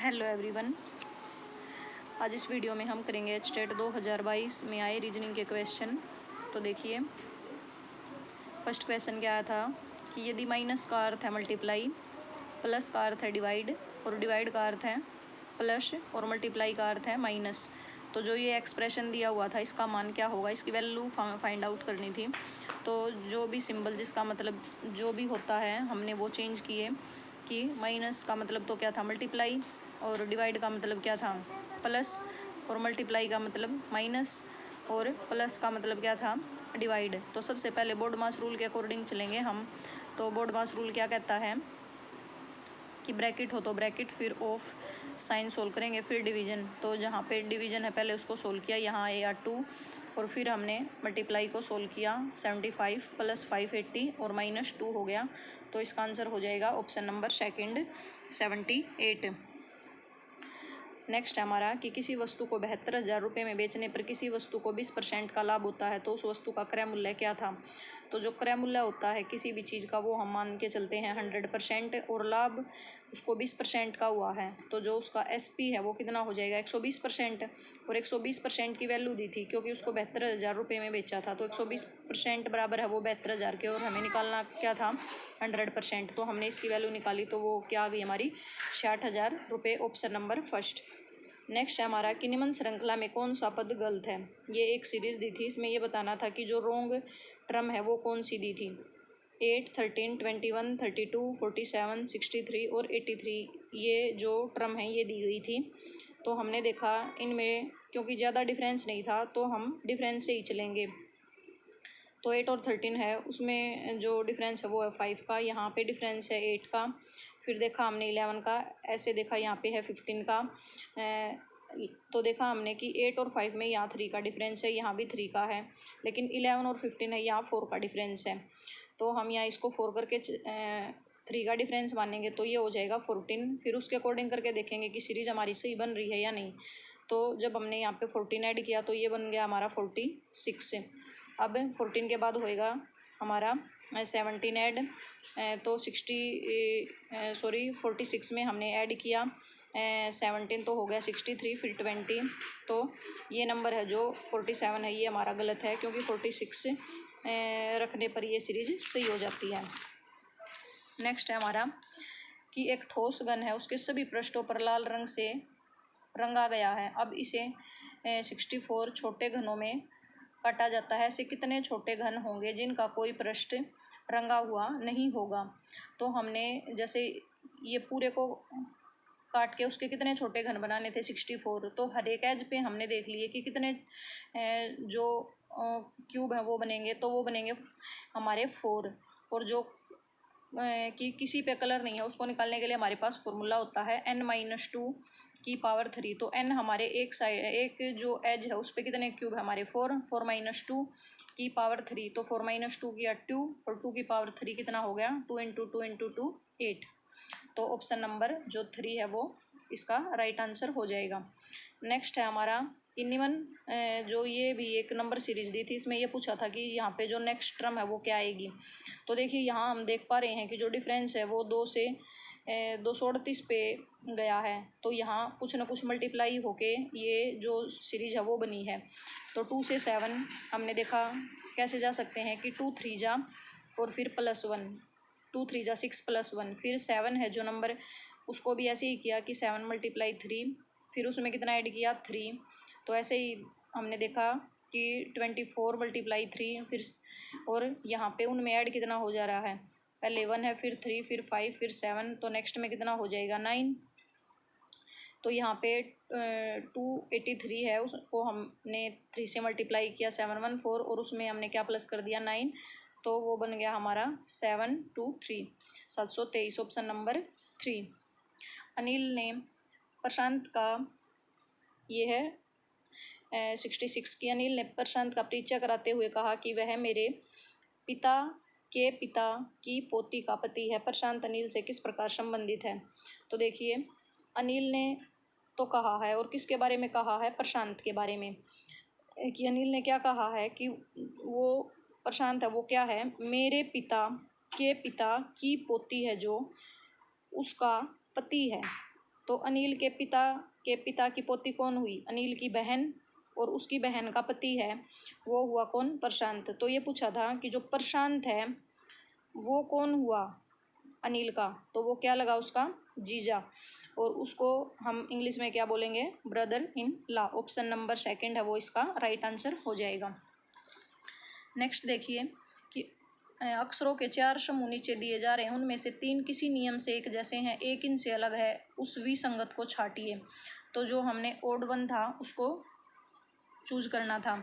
Hello everyone. आज इस video में हम करेंगे स्टेट 2022 में आए रीजनिंग के क्वेश्चन। तो देखिए, फर्स्ट क्वेश्चन क्या आया था कि यदि माइनस का अर्थ है मल्टीप्लाई, प्लस का अर्थ है डिवाइड और डिवाइड का अर्थ है प्लस और मल्टीप्लाई का अर्थ है माइनस, तो जो ये एक्सप्रेशन दिया हुआ था इसका मान क्या होगा, इसकी वैल्यू फाइंड आउट करनी थी। तो जो भी सिंबल जिसका मतलब जो भी होता है हमने वो चेंज किए कि माइनस का मतलब तो क्या था मल्टीप्लाई, और डिवाइड का मतलब क्या था प्लस, और मल्टीप्लाई का मतलब माइनस, और प्लस का मतलब क्या था डिवाइड। तो सबसे पहले बोर्ड मास रूल के अकॉर्डिंग चलेंगे हम। तो बोर्ड मास रूल क्या कहता है कि ब्रैकेट हो तो ब्रैकेट, फिर ऑफ साइन सोल्व करेंगे, फिर डिवीजन। तो जहाँ पे डिवीजन है पहले उसको सोल्व किया, यहाँ ए आर 2, और फिर हमने मल्टीप्लाई को सोल्व किया 75 प्लस 580 और -2 हो गया। तो इसका आंसर हो जाएगा ऑप्शन नंबर सेकंड 78। नेक्स्ट है हमारा कि किसी वस्तु को 72,000 रुपये में बेचने पर किसी वस्तु को 20% का लाभ होता है तो उस वस्तु का क्रय मूल्य क्या था। तो जो क्रय मूल्य होता है किसी भी चीज़ का वो हम मान के चलते हैं 100%, और लाभ उसको 20% का हुआ है तो जो उसका SP है वो कितना हो जाएगा 120%। और 120% की वैल्यू दी थी क्योंकि उसको 72,000 रुपये में बेचा था, तो 120% बराबर है वो 72,000 के, और हमें निकालना क्या था 100%। तो हमने इसकी वैल्यू निकाली तो वो क्या आ गई हमारी 60,000 रुपये, ऑप्शन नंबर फर्स्ट। नेक्स्ट है हमारा कि निम्न श्रृंखला में कौन सा पद गलत है। ये एक सीरीज दी थी, इसमें ये बताना था कि जो रॉन्ग टर्म है वो कौन सी दी थी। 8, 13, 21, 32, 47, 63 और 83 ये जो टर्म है ये दी गई थी। तो हमने देखा इनमें क्योंकि ज़्यादा डिफरेंस नहीं था तो हम डिफरेंस से ही चलेंगे। तो 8 और 13 है, उसमें जो डिफरेंस है वो है 5 का, यहाँ पे डिफरेंस है 8 का। फिर देखा हमने 11 का, ऐसे देखा यहाँ पे है 15 का। तो देखा हमने कि 8 और 5 में यहाँ 3 का डिफरेंस है, यहाँ भी 3 का है, लेकिन 11 और 15 है यहाँ 4 का डिफरेंस है। तो हम यहाँ इसको 4 करके 3 का डिफरेंस मानेंगे तो ये हो जाएगा 14। फिर उसके अकॉर्डिंग करके देखेंगे कि सीरीज हमारी सही बन रही है या नहीं। तो जब हमने यहाँ पे 14 ऐड किया तो ये बन गया हमारा 46। अब 14 के बाद होएगा हमारा 17 ऐड, तो 46 में हमने ऐड किया 17 तो हो गया 63, फिर 20। तो ये नंबर है जो 47 है ये हमारा गलत है, क्योंकि 46 रखने पर ये सीरीज सही हो जाती है। नेक्स्ट है हमारा कि एक ठोस घन है, उसके सभी पृष्ठों पर लाल रंग से रंगा गया है। अब इसे 64 छोटे घनों में काटा जाता है। ऐसे कितने छोटे घन होंगे जिनका कोई पृष्ठ रंगा हुआ नहीं होगा। तो हमने जैसे ये पूरे को काट के उसके कितने छोटे घन बनाने थे 64, तो हर एक एज पे हमने देख लिए कि कितने जो क्यूब है वो बनेंगे, तो वो बनेंगे हमारे 4। और जो कि किसी पे कलर नहीं है उसको निकालने के लिए हमारे पास फॉर्मूला होता है n-2 की पावर 3। तो n हमारे एक साइड एक जो एज है उस पर कितने क्यूब है हमारे 4 -2 की पावर 3। तो 4 - 2 किया 2, और 2 की पावर 3 कितना हो गया 2 × 2 × 2 8। तो ऑप्शन नंबर जो 3 है वो इसका राइट आंसर हो जाएगा। नेक्स्ट है हमारा कि निम्न जो ये भी एक नंबर सीरीज दी थी, इसमें ये पूछा था कि यहाँ पे जो नेक्स्ट टर्म है वो क्या आएगी। तो देखिए यहाँ हम देख पा रहे हैं कि जो डिफरेंस है वो 2 से 238 पे गया है। तो यहाँ कुछ ना कुछ मल्टीप्लाई होके ये जो सीरीज है वो बनी है। तो 2 से 7 हमने देखा कैसे जा सकते हैं कि 2 3 जा और फिर +1, 2 3 जा 6 +1, फिर 7 है जो नंबर उसको भी ऐसे ही किया कि 7 × 3, फिर उसमें कितना ऐड किया 3। तो ऐसे ही हमने देखा कि 24 × 3, फिर और यहाँ पे उनमें ऐड कितना हो जा रहा है, पहले 1 है फिर 3 फिर 5 फिर 7, तो नेक्स्ट में कितना हो जाएगा 9। तो यहाँ पे 283 है, उसको हमने 3 से मल्टीप्लाई किया 714, और उसमें हमने क्या प्लस कर दिया 9, तो वो बन गया हमारा 723 723, ऑप्शन नंबर 3। अनिल ने प्रशांत का ये है 66 की, अनिल ने प्रशांत का परिचय कराते हुए कहा कि वह मेरे पिता के पिता की पोती का पति है। प्रशांत अनिल से किस प्रकार संबंधित है। तो देखिए अनिल ने तो कहा है, और किसके बारे में कहा है प्रशांत के बारे में, कि अनिल ने क्या कहा है कि वो प्रशांत है वो क्या है मेरे पिता के पिता की पोती है जो उसका पति है। तो अनिल के पिता की पोती कौन हुई? अनिल की बहन, और उसकी बहन का पति है वो हुआ कौन? प्रशांत। तो ये पूछा था कि जो प्रशांत है वो कौन हुआ अनिल का, तो वो क्या लगा उसका? जीजा, और उसको हम इंग्लिश में क्या बोलेंगे? Brother in law. Option number second है वो इसका राइट आंसर हो जाएगा। नेक्स्ट देखिए कि अक्षरों के 4 समूह नीचे दिए जा रहे हैं, उनमें से 3 किसी नियम से एक जैसे हैं, एक इनसे अलग है, उस विसंगत को छांटिए। तो जो हमने ओड वन था उसको चूज करना था।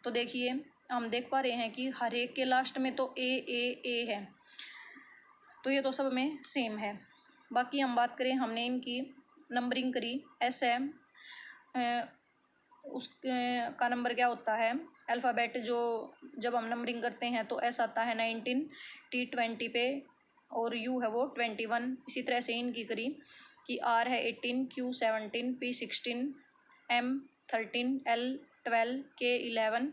तो देखिए हम देख पा रहे हैं कि हर एक के लास्ट में तो ए है, तो ये तो सब में सेम है। बाकी हम बात करें, हमने इनकी नंबरिंग करी, एस है उस का नंबर क्या होता है? अल्फ़ाबेट जो जब हम नंबरिंग करते हैं तो एस आता है 19, टी 20 पे, और यू है वो 21। इसी तरह से इनकी करी कि आर है 18, क्यू 17, पी 16, एम 13, एल 12, के 11,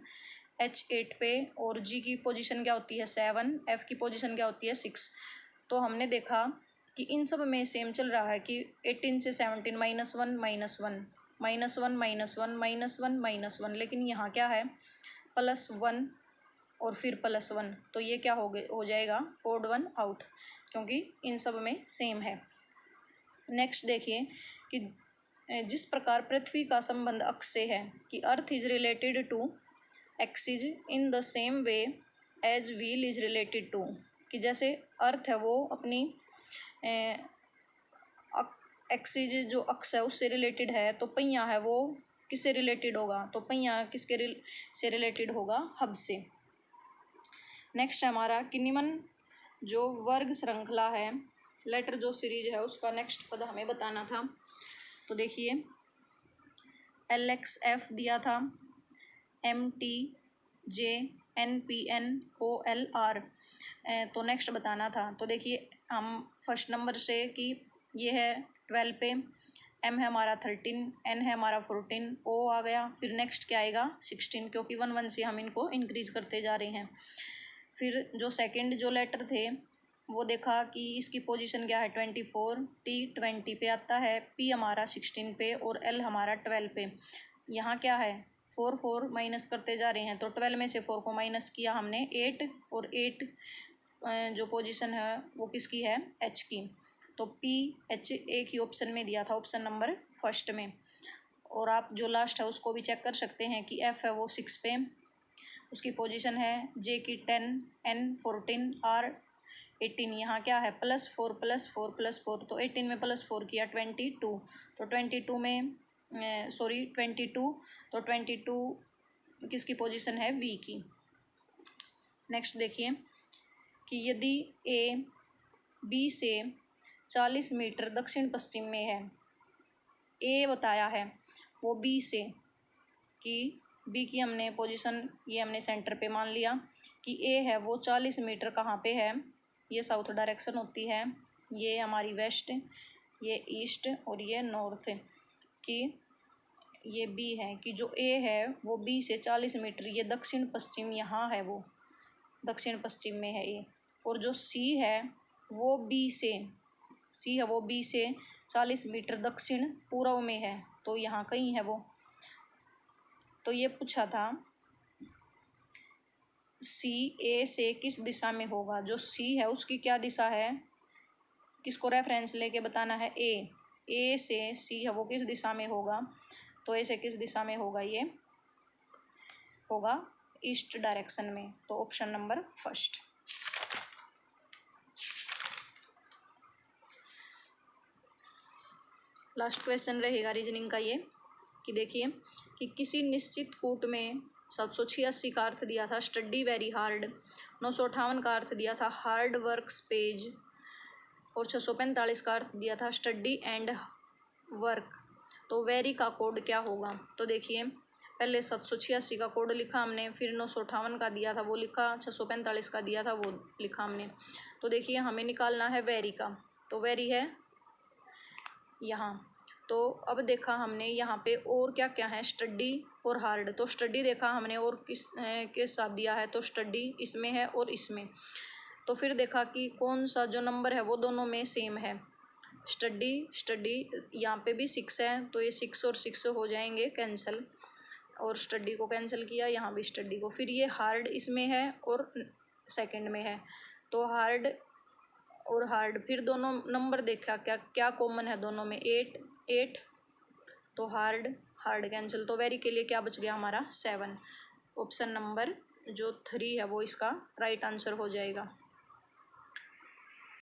एच 8 पे, और जी की पोजीशन क्या होती है? 7, एफ की पोजीशन क्या होती है? 6। तो हमने देखा कि इन सब में सेम चल रहा है कि 18 से 17 -1 -1 -1 -1 -1 -1, लेकिन यहाँ क्या है? +1 और फिर +1, तो ये क्या हो जाएगा? ओड वन आउट, क्योंकि इन सब में सेम है। नेक्स्ट देखिए कि जिस प्रकार पृथ्वी का संबंध अक्ष से है कि earth is related to axis in the same way as wheel is related to, कि जैसे अर्थ है वो अपनी एक्सिस जो अक्ष है उससे रिलेटेड है, तो पहिया है वो किससे रिलेटेड होगा? तो पहिया किसके से रिलेटेड होगा? हब से। नेक्स्ट है हमारा कि निम्न जो वर्ग श्रृंखला है, लेटर जो सीरीज है उसका नेक्स्ट पद हमें बताना था। तो देखिए LXF दिया था, MT J NPN OLR, तो नेक्स्ट बताना था। तो देखिए हम फर्स्ट नंबर से कि ये है 12 पे, M है हमारा 13, N है हमारा 14, O आ गया, फिर नेक्स्ट क्या आएगा? 16, क्योंकि 1 1 से हम इनको इंक्रीज करते जा रहे हैं। फिर जो सेकंड जो लेटर थे वो देखा कि इसकी पोजीशन क्या है? 24, T 20 पे आता है, P हमारा 16 पे, और L हमारा 12 पे। यहाँ क्या है? 4 4 माइनस करते जा रहे हैं, तो 12 में से 4 को माइनस किया हमने 8, और 8 जो पोजीशन है वो किसकी है? H की। तो PH एक ही ऑप्शन में दिया था, ऑप्शन नंबर फर्स्ट में। और आप जो लास्ट है उसको भी चेक कर सकते हैं कि F है वो 6 पे, उसकी पोजीशन है J की 10, N 14, R 18। यहाँ क्या है? +4 +4 +4, तो 18 में +4 किया 22, तो 22 में 22, तो 22 किसकी पोजीशन है? V की। नेक्स्ट देखिए कि यदि A B से 40 मीटर दक्षिण पश्चिम में है, A बताया है वो B से, कि B की हमने पोजीशन ये हमने सेंटर पे मान लिया कि A है वो 40 मीटर कहाँ पे है? ये साउथ डायरेक्शन होती है, ये हमारी वेस्ट, ये ईस्ट, और ये नॉर्थ, कि ये B है कि जो A है वो B से 40 मीटर, ये दक्षिण पश्चिम यहाँ है, वो दक्षिण पश्चिम में है A। और जो C है वो C है वो B से 40 मीटर दक्षिण पूर्व में है, तो यहाँ कहीं है वो। तो ये पूछा था C A से किस दिशा में होगा? जो C है उसकी क्या दिशा है? किसको रेफरेंस लेके बताना है? A से C है वो किस दिशा में होगा? तो A से किस दिशा में होगा? ये होगा ईस्ट डायरेक्शन में, तो option number first. Last question रहेगा रीजनिंग का ये कि देखिए कि किसी निश्चित कूट में 786 का अर्थ दिया था स्टडी वेरी हार्ड, 958 का अर्थ दिया था हार्ड वर्क्स पेज, और 645 का अर्थ दिया था स्टडी एंड वर्क। तो वेरी का कोड क्या होगा? तो देखिए पहले 786 का कोड लिखा हमने, फिर 958 का दिया था वो लिखा, 645 का दिया था वो लिखा हमने। तो देखिए हमें निकालना है वेरी का, तो वेरी है यहाँ। तो अब देखा हमने यहाँ पे और क्या क्या है? स्टडी और हार्ड। तो स्टडी देखा हमने और किस के साथ दिया है, तो स्टडी इसमें है और इसमें। तो फिर देखा कि कौन सा जो नंबर है वो दोनों में सेम है, स्टडी स्टडी यहाँ पे भी 6 है, तो ये 6 और 6 हो जाएंगे कैंसिल, और स्टडी को कैंसिल किया, यहाँ भी स्टडी को। फिर ये हार्ड इसमें है और सेकंड में है, तो हार्ड और हार्ड, फिर दोनों नंबर देखा क्या क्या कॉमन है दोनों में, 8 8, तो हार्ड हार्ड कैंसिल, तो वेरी के लिए क्या बच गया हमारा 7। ऑप्शन नंबर जो 3 है वो इसका राइट आंसर हो जाएगा।